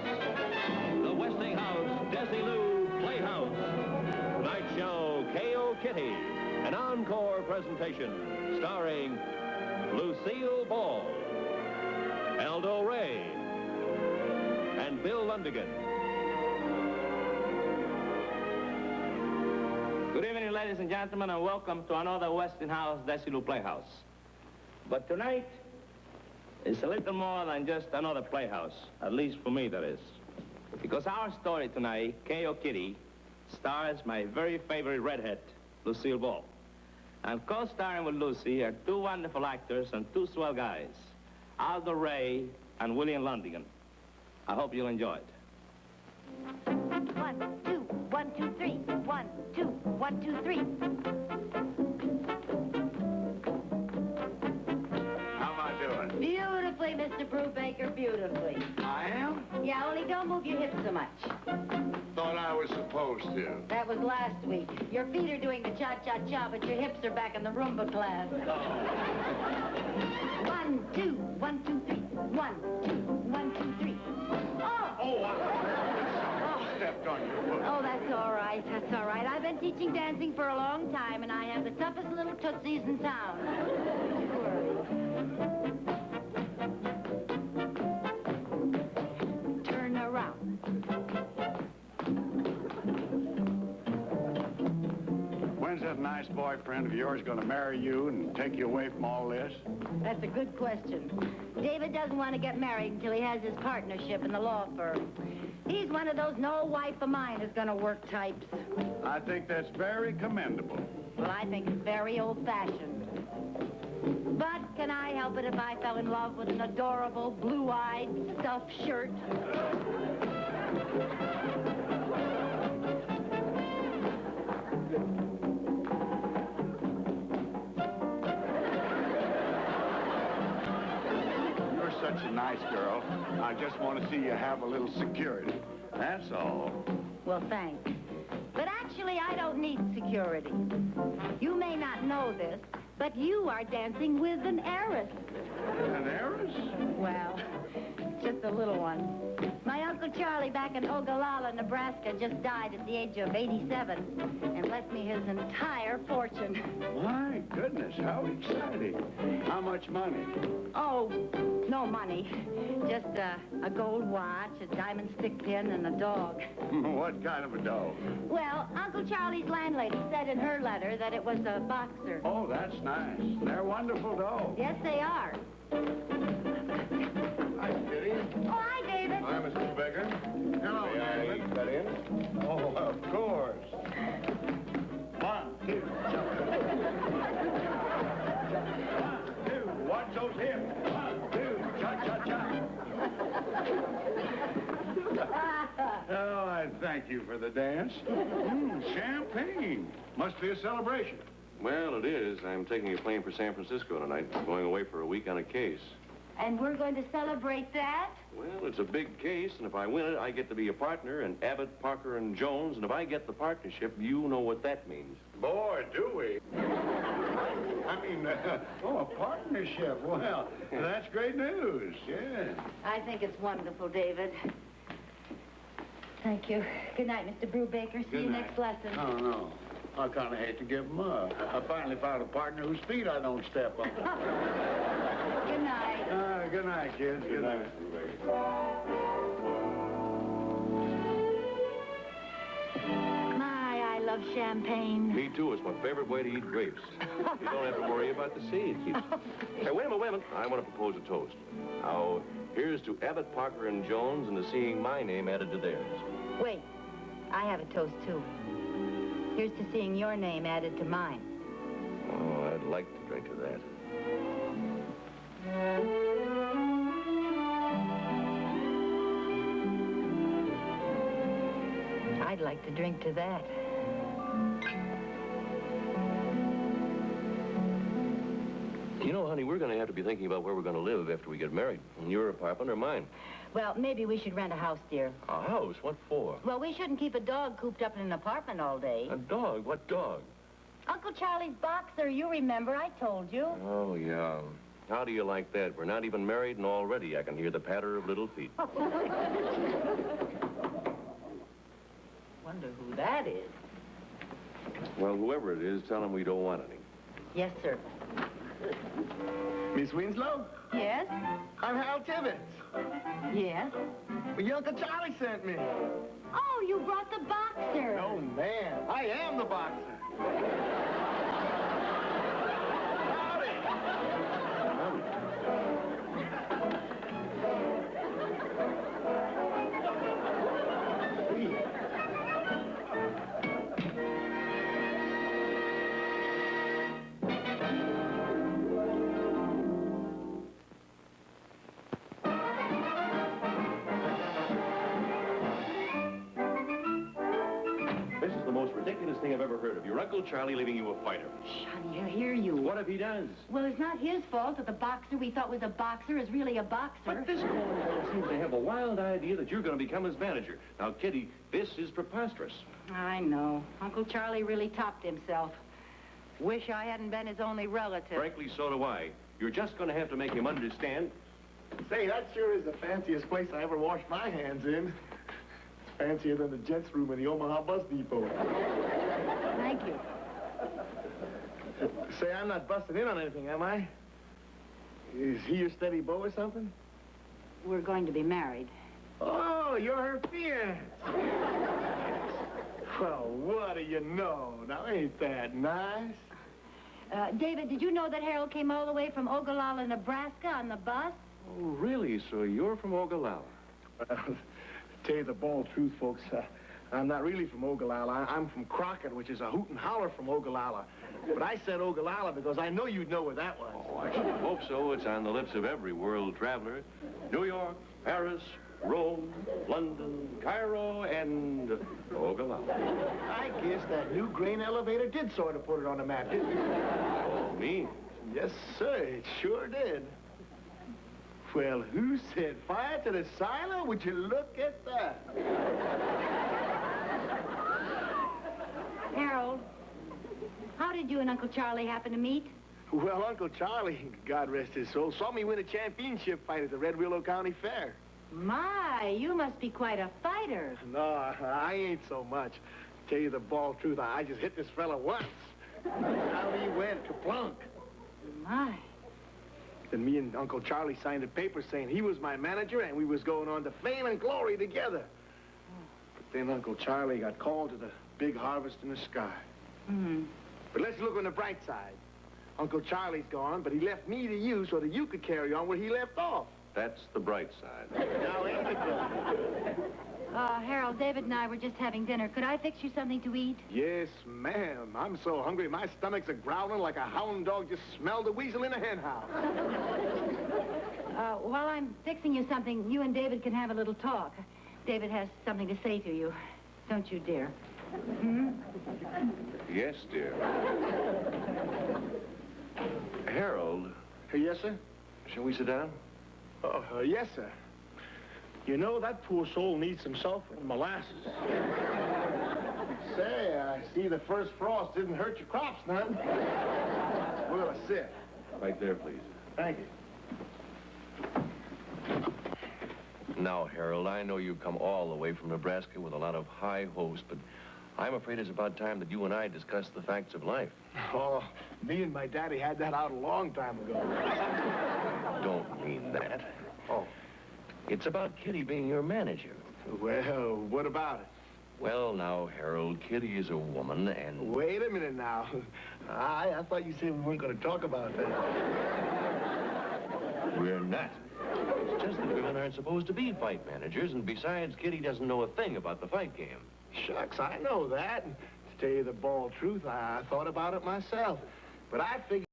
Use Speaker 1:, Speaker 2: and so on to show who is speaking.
Speaker 1: The Westinghouse Desi Playhouse. Night show K.O. Kitty. An encore presentation starring Lucille Ball, Aldo Ray, and Bill Lundigan.
Speaker 2: Good evening, ladies and gentlemen, and welcome to another Westinghouse Desi Playhouse. But tonight is a little more than just another playhouse, at least for me, that is. Because our story tonight, K.O. Kitty, stars my very favorite redhead, Lucille Ball. And co-starring with Lucy are two wonderful actors and two swell guys, Aldo Ray and William Lundigan. I hope you'll enjoy it.
Speaker 3: 1, 2, 1, 2, 3. 1, 2, 1, 2, 3.
Speaker 4: How am I doing?
Speaker 3: Beautifully, Mr. Brubaker, beautifully.
Speaker 4: I am?
Speaker 3: Yeah, only don't move your hips so much.
Speaker 4: Thought I was supposed to.
Speaker 3: That was last week. Your feet are doing the cha-cha-cha, but your hips are back in the Roomba class.
Speaker 4: Oh.
Speaker 3: 1, 2, 1, 2, 3. 1, 2, 1, 2, 3. Oh!
Speaker 4: Oh, I stepped on your foot.
Speaker 3: Oh, that's all right. That's all right. I've been teaching dancing for a long time, and I have the toughest little tootsies in town. Turn around.
Speaker 4: When's that nice boyfriend of yours going to marry you and take you away from all this?
Speaker 3: That's a good question. David doesn't want to get married until he has his partnership in the law firm. He's one of those no wife of mine is going to work types.
Speaker 4: I think that's very commendable.
Speaker 3: Well, I think it's very old-fashioned. But can I help it if I fell in love with an adorable, blue-eyed, stuffed shirt?
Speaker 4: You're such a nice girl. I just want to see you have a little security. That's all.
Speaker 3: Well, thanks. But actually, I don't need security. You may not know this, but you are dancing with an heiress.
Speaker 4: An heiress?
Speaker 3: Well, just a little one. My Uncle Charlie back in Ogallala, Nebraska, just died at the age of 87 and left me his entire fortune.
Speaker 4: My goodness, how exciting. How much money?
Speaker 3: Oh, no money. Just a gold watch, a diamond stick pin, and a dog.
Speaker 4: What kind of a dog?
Speaker 3: Well, Uncle Charlie's landlady said in her letter that it was a boxer.
Speaker 4: Oh, that's nice. They're wonderful dogs.
Speaker 3: Yes, they are.
Speaker 4: Hi, Kitty.
Speaker 3: Oh, hi, David.
Speaker 4: Hi, Mr. Baker. Hello,
Speaker 5: May I
Speaker 4: David.
Speaker 5: cut in?
Speaker 4: Oh, of course. 1, 2, 1, 2, watch those hips. 1, 2, cha-cha-cha. Oh, I thank you for the dance. Champagne. Must be a celebration.
Speaker 5: Well, it is. I'm taking a plane for San Francisco tonight. I'm going away for a week on a case.
Speaker 3: And we're going to celebrate that?
Speaker 5: Well, it's a big case, and if I win it, I get to be a partner in Abbott, Parker, and Jones, and if I get the partnership, you know what that means.
Speaker 4: Boy, do we. A partnership. Well, that's great news. Yeah.
Speaker 3: I think it's wonderful, David. Thank you. Good night, Mr. Brubaker. See you next lesson.
Speaker 4: Oh, no. I kind of hate to give them up. I finally found a partner whose feet I don't step on.
Speaker 3: Good night.
Speaker 4: Good night, kids. Good night.
Speaker 3: My, I love champagne.
Speaker 5: Me too. It's my favorite way to eat grapes. You don't have to worry about the seeds. Hey, wait a minute. I want to propose a toast. Now, here's to Abbott, Parker, and Jones, and to seeing my name added to theirs.
Speaker 3: Wait, I have a toast, too. Here's to seeing your name added to mine.
Speaker 5: Oh, I'd like to drink to that.
Speaker 3: I'd like to drink to that.
Speaker 5: You know, honey, we're going to have to be thinking about where we're going to live after we get married. In your apartment or mine.
Speaker 3: Well, maybe we should rent a house, dear.
Speaker 5: A house? What for?
Speaker 3: Well, we shouldn't keep a dog cooped up in an apartment all day.
Speaker 5: A dog? What dog?
Speaker 3: Uncle Charlie's boxer, you remember, I told you.
Speaker 5: Oh, yeah. How do you like that? We're not even married, and already I can hear the patter of little feet.
Speaker 3: who that is.
Speaker 5: Well, whoever it is, tell him we don't want any.
Speaker 3: Yes, sir.
Speaker 6: Miss Winslow?
Speaker 3: Yes?
Speaker 6: I'm Hal Tibbetts.
Speaker 3: Yes?
Speaker 6: Well, your Uncle Charlie sent me.
Speaker 3: Oh, you brought the boxer.
Speaker 6: Oh, man. I am the boxer.
Speaker 5: This is the most ridiculous thing I've ever heard of. Your Uncle Charlie leaving you a fighter.
Speaker 3: Shut you, hear you.
Speaker 5: What if he does?
Speaker 3: Well, it's not his fault that the boxer we thought was a boxer is really a boxer.
Speaker 5: But this cornball seems to have a wild idea that you're going to become his manager. Now, Kitty, this is preposterous.
Speaker 3: I know. Uncle Charlie really topped himself. Wish I hadn't been his only relative.
Speaker 5: Frankly, so do I. You're just going to have to make him understand.
Speaker 6: Say, that sure is the fanciest place I ever washed my hands in. It's fancier than the gents' room in the Omaha Bus Depot.
Speaker 3: Thank you.
Speaker 6: Say, I'm not busting in on anything, am I? Is he your steady beau or something?
Speaker 3: We're going to be married.
Speaker 6: Oh, you're her fiancé. Well, what do you know? Now, ain't that nice?
Speaker 3: David, did you know that Harold came all the way from Ogallala, Nebraska on the bus?
Speaker 5: Oh, really? So you're from Ogallala?
Speaker 6: Tell you the bald truth, folks, I'm not really from Ogallala. I'm from Crockett, which is a hoot and holler from Ogallala. But I said Ogallala because I know you'd know where that was.
Speaker 5: Oh, I should hope so. It's on the lips of every world traveler. New York, Paris, Rome, London, Cairo, and Ogallala.
Speaker 6: I guess that new grain elevator did sort of put it on the map, didn't it?
Speaker 5: Oh, me?
Speaker 6: Yes, sir, it sure did. Well, who said fire to the silo? Would you look at that?
Speaker 3: Harold, how did you and Uncle Charlie happen to meet?
Speaker 6: Well, Uncle Charlie, God rest his soul, saw me win a championship fight at the Red Willow County Fair.
Speaker 3: My, you must be quite a fighter.
Speaker 6: No, I ain't so much. Tell you the bald truth, I just hit this fella once. Out he went, kaplunk.
Speaker 3: My.
Speaker 6: Then me and Uncle Charlie signed a paper saying he was my manager and we was going on to fame and glory together. But then Uncle Charlie got called to the big harvest in the sky.
Speaker 3: Mm-hmm.
Speaker 6: But let's look on the bright side. Uncle Charlie's gone, but he left me to you so that you could carry on where he left off.
Speaker 5: That's the bright side.
Speaker 6: Now, ain't it good?
Speaker 3: Harold, David and I were just having dinner. Could I fix you something to eat?
Speaker 6: Yes, ma'am. I'm so hungry, my stomach's a-growling like a hound dog just smelled a weasel in a hen house.
Speaker 3: While I'm fixing you something, you and David can have a little talk. David has something to say to you. Don't you, dear? Hmm?
Speaker 5: Yes, dear. Harold.
Speaker 6: Yes, sir?
Speaker 5: Shall we sit down?
Speaker 6: Yes, sir. You know, that poor soul needs some sulfur and molasses. Say, I see the first frost didn't hurt your crops none. Well, sit.
Speaker 5: Right there, please.
Speaker 6: Thank you.
Speaker 5: Now, Harold, I know you've come all the way from Nebraska with a lot of high hopes, but I'm afraid it's about time that you and I discuss the facts of life.
Speaker 6: Oh, me and my daddy had that out a long time ago.
Speaker 5: Don't mean that.
Speaker 6: Oh.
Speaker 5: It's about Kitty being your manager.
Speaker 6: Well, what about it?
Speaker 5: Well, now, Harold, Kitty is a woman, and...
Speaker 6: Wait a minute now. I thought you said we weren't going to talk about that.
Speaker 5: We're not. It's just that women aren't supposed to be fight managers, and besides, Kitty doesn't know a thing about the fight game.
Speaker 6: Shucks, I know that. And to tell you the bald truth, I thought about it myself. But I figured...